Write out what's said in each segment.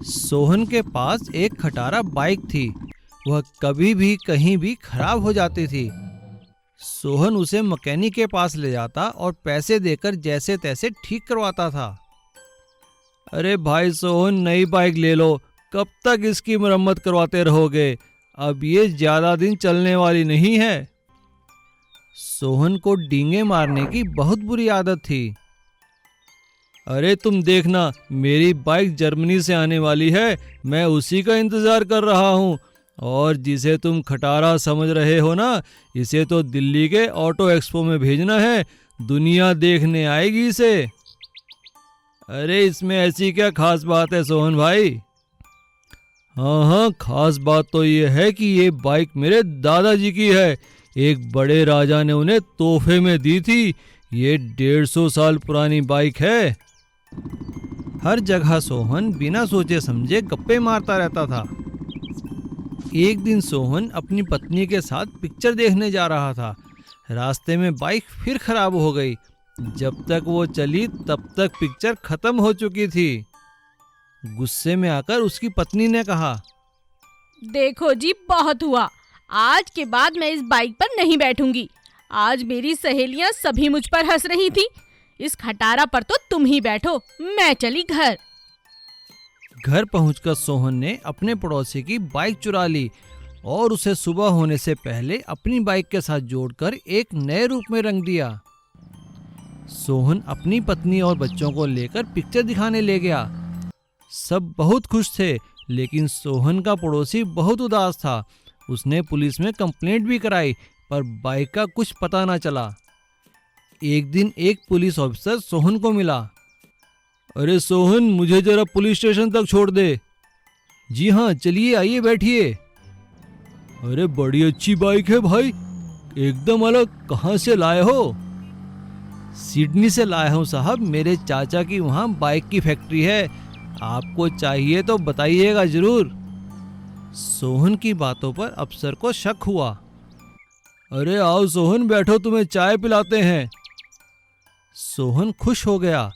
सोहन के पास एक खटारा बाइक थी। वह कभी भी कहीं भी खराब हो जाती थी। सोहन उसे मैकेनिक के पास ले जाता और पैसे देकर जैसे तैसे ठीक करवाता था। अरे भाई सोहन, नई बाइक ले लो, कब तक इसकी मरम्मत करवाते रहोगे? अब ये ज्यादा दिन चलने वाली नहीं है। सोहन को डींगे मारने की बहुत बुरी आदत थी। अरे तुम देखना, मेरी बाइक जर्मनी से आने वाली है, मैं उसी का इंतजार कर रहा हूँ। और जिसे तुम खटारा समझ रहे हो ना, इसे तो दिल्ली के ऑटो एक्सपो में भेजना है, दुनिया देखने आएगी इसे। अरे इसमें ऐसी क्या खास बात है सोहन भाई? हाँ, खास बात तो ये है कि ये बाइक मेरे दादाजी की है। एक बड़े राजा ने उन्हें तोहफे में दी थी। ये 150 साल पुरानी बाइक है। हर जगह सोहन बिना सोचे समझे गप्पे मारता रहता था। एक दिन सोहन अपनी पत्नी के साथ पिक्चर देखने जा रहा था। रास्ते में बाइक फिर खराब हो गई। जब तक वो चली तब तक पिक्चर खत्म हो चुकी थी। गुस्से में आकर उसकी पत्नी ने कहा, देखो जी, बहुत हुआ। आज के बाद मैं इस बाइक पर नहीं बैठूंगी। आज मेरी सहेलियां सभी मुझ पर हंस रही थी। इस खटारा पर तो तुम ही बैठो, मैं चली घर। घर पहुंचकर सोहन ने अपने पड़ोसी की बाइक चुरा ली और उसे सुबह होने से पहले अपनी बाइक के साथ जोड़कर एक नए रूप में रंग दिया। सोहन अपनी पत्नी और बच्चों को लेकर पिक्चर दिखाने ले गया। सब बहुत खुश थे, लेकिन सोहन का पड़ोसी बहुत उदास था। उसने पुलिस में कंप्लेंट भी कराई, पर बाइक का कुछ पता ना चला। एक दिन एक पुलिस ऑफिसर सोहन को मिला। अरे सोहन, मुझे जरा पुलिस स्टेशन तक छोड़ दे। जी हाँ, चलिए आइए बैठिए। अरे बड़ी अच्छी बाइक है भाई, एकदम अलग। कहाँ से लाए हो? सिडनी से लाया हूँ साहब, मेरे चाचा की वहाँ बाइक की फैक्ट्री है। आपको चाहिए तो बताइएगा जरूर। सोहन की बातों पर अफसर को शक हुआ। अरे आओ सोहन, बैठो, तुम्हें चाय पिलाते हैं। सोहन खुश हो गया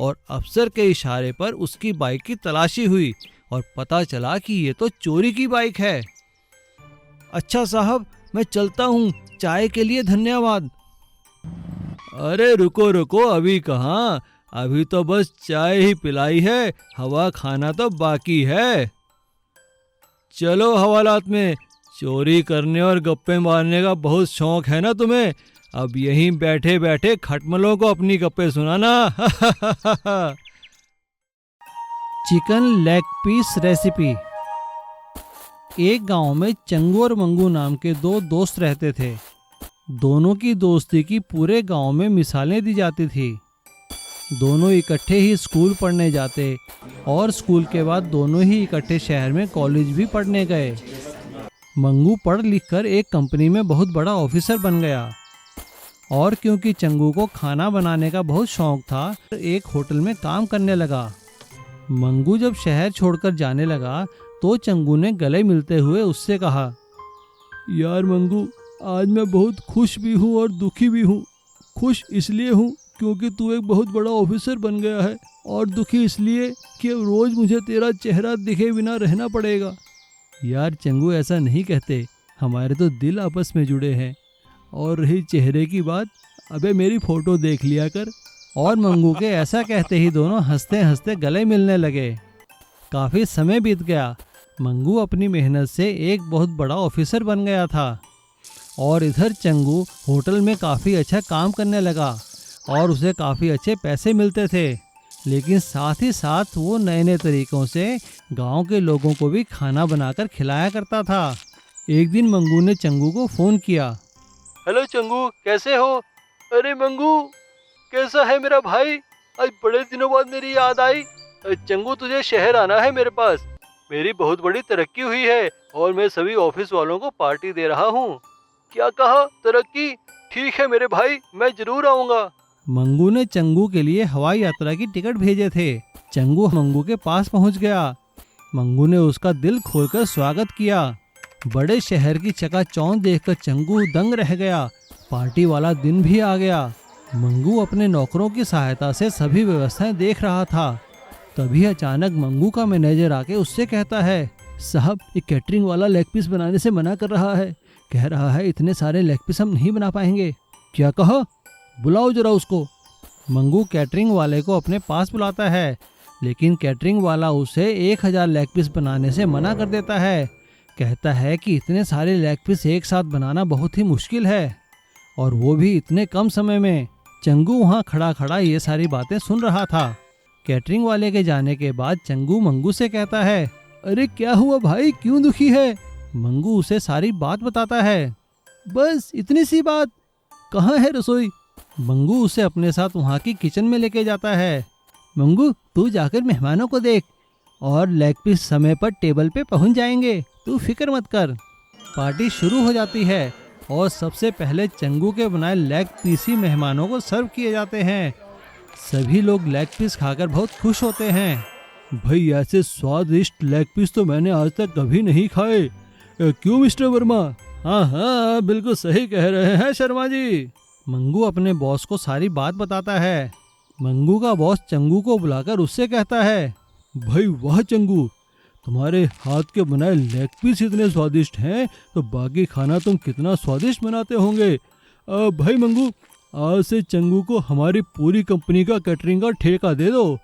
और अफसर के इशारे पर उसकी बाइक की तलाशी हुई और पता चला कि ये तो चोरी की बाइक है। अच्छा साहब, मैं चलता हूँ, चाय के लिए धन्यवाद। अरे रुको रुको, अभी कहाँ, अभी तो बस चाय ही पिलाई है, हवा खाना तो बाकी है। चलो हवालात में। चोरी करने और गप्पे मारने का बहुत शौक है ना तुम्हें? अब यहीं बैठे बैठे खटमलों को अपनी गप्पे सुनाना। Chicken leg piece recipe. एक गांव में चंगू और मंगू नाम के दो दोस्त रहते थे। दोनों की दोस्ती की पूरे गांव में मिसालें दी जाती थी। दोनों इकट्ठे ही स्कूल पढ़ने जाते और स्कूल के बाद दोनों ही इकट्ठे शहर में कॉलेज भी पढ़ने गए। मंगू पढ़ लिखकर एक कंपनी में बहुत बड़ा ऑफिसर बन गया। और क्योंकि चंगू को खाना बनाने का बहुत शौक था, एक होटल में काम करने लगा। मंगू जब शहर छोड़कर जाने लगा तो चंगू ने गले मिलते हुए उससे कहा, यार मंगू, आज मैं बहुत खुश भी हूँ और दुखी भी हूँ। खुश इसलिए हूँ क्योंकि तू एक बहुत बड़ा ऑफिसर बन गया है, और दुखी इसलिए कि रोज मुझे तेरा चेहरा दिखे बिना रहना पड़ेगा। यार चंगू, ऐसा नहीं कहते, हमारे तो दिल आपस में जुड़े हैं। और रही चेहरे की बात, अबे मेरी फोटो देख लिया कर। और मंगू के ऐसा कहते ही दोनों हंसते हंसते गले मिलने लगे। काफ़ी समय बीत गया। मंगू अपनी मेहनत से एक बहुत बड़ा ऑफिसर बन गया था और इधर चंगू होटल में काफ़ी अच्छा काम करने लगा और उसे काफ़ी अच्छे पैसे मिलते थे। लेकिन साथ ही साथ वो नए नए तरीक़ों से गांव के लोगों को भी खाना बनाकर खिलाया करता था। एक दिन मंगू ने चंगू को फ़ोन किया। हेलो चंगू, कैसे हो? अरे मंगू, कैसा है मेरा भाई? आज बड़े दिनों बाद मेरी याद आई। चंगू, तुझे शहर आना है मेरे पास। मेरी बहुत बड़ी तरक्की हुई है और मैं सभी ऑफिस वालों को पार्टी दे रहा हूँ। क्या कहा? तरक्की? ठीक है मेरे भाई, मैं जरूर आऊँगा। मंगू ने चंगू के लिए हवाई यात्रा की टिकट भेजे थे। चंगू मंगू के पास पहुँच गया। मंगू ने उसका दिल खोलकर स्वागत किया। बड़े शहर की चकाचौंध देखकर चंगू दंग रह गया। पार्टी वाला दिन भी आ गया। मंगू अपने नौकरों की सहायता से सभी व्यवस्थाएं देख रहा था। तभी अचानक मंगू का मैनेजर आके उससे कहता है, साहब ये कैटरिंग वाला लेग पीस बनाने से मना कर रहा है, कह रहा है इतने सारे लेग पीस हम नहीं बना पाएंगे। क्या कहा? बुलाओ जरा उसको। मंगू कैटरिंग वाले को अपने पास बुलाता है, लेकिन कैटरिंग वाला उसे 1000 लेग पीस बनाने से मना कर देता है। कहता है कि इतने सारे लेग पीस एक साथ बनाना बहुत ही मुश्किल है, और वो भी इतने कम समय में। चंगू वहाँ खड़ा खड़ा ये सारी बातें सुन रहा था। कैटरिंग वाले के जाने के बाद चंगू मंगू से कहता है, अरे क्या हुआ भाई, क्यों दुखी है? मंगू उसे सारी बात बताता है। बस इतनी सी बात? कहाँ है रसोई? मंगू उसे अपने साथ वहाँ की किचन में लेके जाता है। मंगू तू जाकर मेहमानों को देख, और लेग पीस समय पर टेबल पे पहुँच जाएंगे, तू फिक्र मत कर। पार्टी शुरू हो जाती है और सबसे पहले चंगू के बनाए लेग पीस ही मेहमानों को सर्व किए जाते हैं। सभी लोग लेग पीस खाकर बहुत खुश होते हैं। भाई ऐसे स्वादिष्ट लेग पीस तो मैंने आज तक कभी नहीं खाए। क्यों मिस्टर वर्मा? हाँ हाँ बिल्कुल सही कह रहे हैं शर्मा जी। मंगू अपने बॉस को सारी बात बताता है। मंगू का बॉस चंगू को बुलाकर उससे कहता है, भाई वाह चंगू, तुम्हारे हाथ के बनाए लेग पीस इतने स्वादिष्ट हैं तो बाकी खाना तुम कितना स्वादिष्ट बनाते होंगे। भाई मंगू, आज से चंगू को हमारी पूरी कंपनी का कैटरिंग का ठेका दे दो।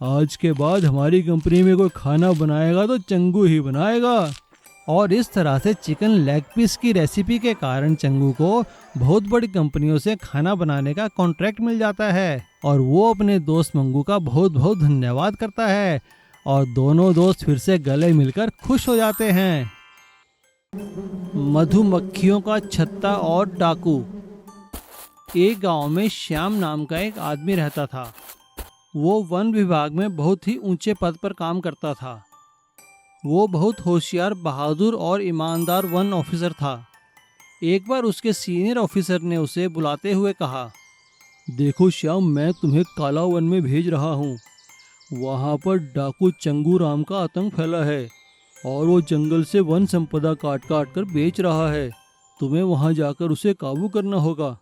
आज के बाद हमारी कंपनी में कोई खाना बनाएगा तो चंगू ही बनाएगा। और इस तरह से चिकन लेग पीस की रेसिपी के कारण चंगू को बहुत बड़ी कंपनियों से खाना बनाने का कॉन्ट्रैक्ट मिल जाता है, और वो अपने दोस्त मंगू का बहुत बहुत धन्यवाद करता है, और दोनों दोस्त फिर से गले मिलकर खुश हो जाते हैं। मधुमक्खियों का छत्ता और डाकू। एक गांव में श्याम नाम का एक आदमी रहता था। वो वन विभाग में बहुत ही ऊंचे पद पर काम करता था। वो बहुत होशियार, बहादुर और ईमानदार वन ऑफिसर था। एक बार उसके सीनियर ऑफिसर ने उसे बुलाते हुए कहा, देखो श्याम, मैं तुम्हें काला वन में भेज रहा हूँ। वहाँ पर डाकू चंगू राम का आतंक फैला है, और वो जंगल से वन संपदा काट काट कर बेच रहा है। तुम्हें वहाँ जाकर उसे काबू करना होगा।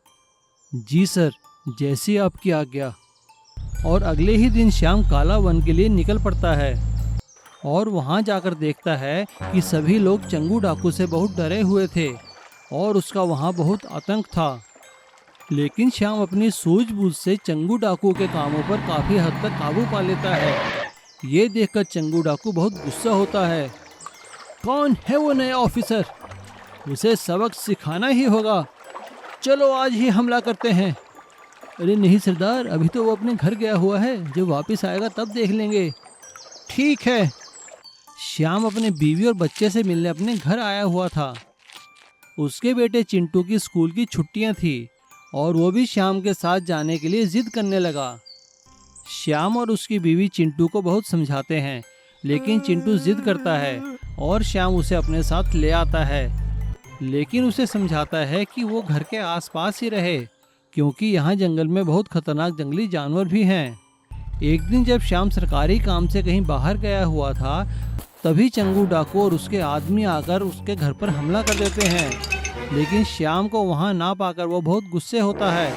जी सर, जैसी आपकी आज्ञा। और अगले ही दिन श्याम काला वन के लिए निकल पड़ता है, और वहाँ जाकर देखता है कि सभी लोग चंगू डाकू से बहुत डरे हुए थे, और उसका वहाँ बहुत आतंक था। लेकिन श्याम अपनी सूझबूझ से चंगू डाकू के कामों पर काफ़ी हद तक काबू पा लेता है। ये देखकर चंगू डाकू बहुत गुस्सा होता है। कौन है वो नया ऑफिसर? उसे सबक सिखाना ही होगा। चलो आज ही हमला करते हैं। अरे नहीं सरदार, अभी तो वो अपने घर गया हुआ है, जब वापस आएगा तब देख लेंगे। ठीक है। श्याम अपने बीवी और बच्चे से मिलने अपने घर आया हुआ था। उसके बेटे चिंटू की स्कूल की छुट्टियां थी, और वो भी श्याम के साथ जाने के लिए जिद करने लगा। श्याम और उसकी बीवी चिंटू को बहुत समझाते हैं, लेकिन चिंटू जिद करता है, और श्याम उसे अपने साथ ले आता है। लेकिन उसे समझाता है कि वो घर के आसपास ही रहे, क्योंकि यहाँ जंगल में बहुत खतरनाक जंगली जानवर भी हैं। एक दिन जब श्याम सरकारी काम से कहीं बाहर गया हुआ था, तभी चंगू डाकू और उसके आदमी आकर उसके घर पर हमला कर देते हैं। लेकिन श्याम को वहां ना पाकर वो बहुत गुस्से होता है,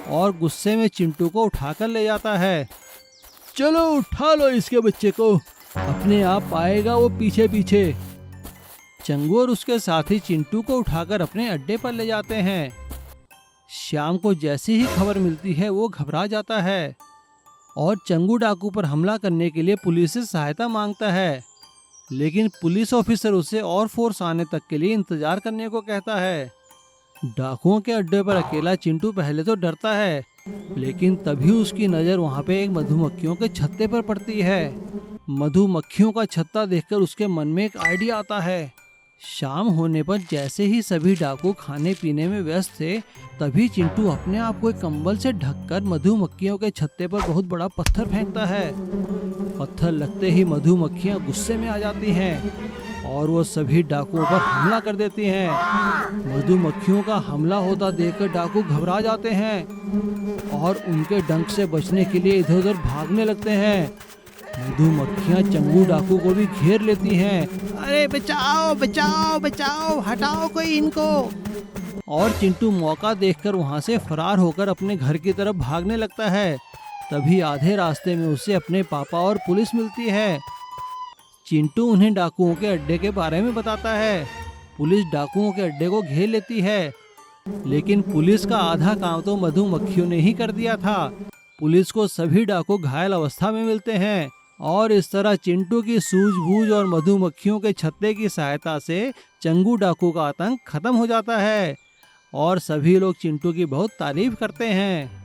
और गुस्से में चिंटू को उठाकर ले जाता है। चलो उठा लो इसके बच्चे को, अपने आप आएगा वो पीछे पीछे। चंगू और उसके साथी चिंटू को उठाकर अपने अड्डे पर ले जाते हैं। श्याम को जैसी ही खबर मिलती है वो घबरा जाता है, और चंगू डाकू पर हमला करने के लिए पुलिस से सहायता मांगता है। लेकिन पुलिस ऑफिसर उसे और फोर्स आने तक के लिए इंतजार करने को कहता है। डाकुओं के अड्डे पर अकेला चिंटू पहले तो डरता है, लेकिन तभी उसकी नज़र वहाँ पे एक मधुमक्खियों के छत्ते पर पड़ती है। मधुमक्खियों का छत्ता देखकर उसके मन में एक आइडिया आता है। शाम होने पर जैसे ही सभी डाकू खाने पीने में व्यस्त थे, तभी चिंटू अपने आप को एक कंबल से ढककर मधुमक्खियों के छत्ते पर बहुत बड़ा पत्थर फेंकता है। पत्थर लगते ही मधुमक्खियां गुस्से में आ जाती हैं और वो सभी डाकुओं पर हमला कर देती हैं। मधुमक्खियों का हमला होता देखकर डाकू घबरा जाते हैं और उनके डंक से बचने के लिए इधर उधर भागने लगते हैं। मधुमक्खियां चंगू डाकू को भी घेर लेती हैं। अरे बचाओ बचाओ बचाओ, हटाओ कोई इनको। और चिंटू मौका देखकर वहां से फरार होकर अपने घर की तरफ भागने लगता है। तभी आधे रास्ते में उसे अपने पापा और पुलिस मिलती है। चिंटू उन्हें डाकुओं के अड्डे के बारे में बताता है। पुलिस डाकुओं के अड्डे को घेर लेती है, लेकिन पुलिस का आधा काम तो मधुमक्खियों ने ही कर दिया था। पुलिस को सभी डाकू घायल अवस्था में मिलते हैं और इस तरह चिंटू की सूझबूझ और मधुमक्खियों के छत्ते की सहायता से चंगू डाकू का आतंक खत्म हो जाता है और सभी लोग चिंटू की बहुत तारीफ करते हैं।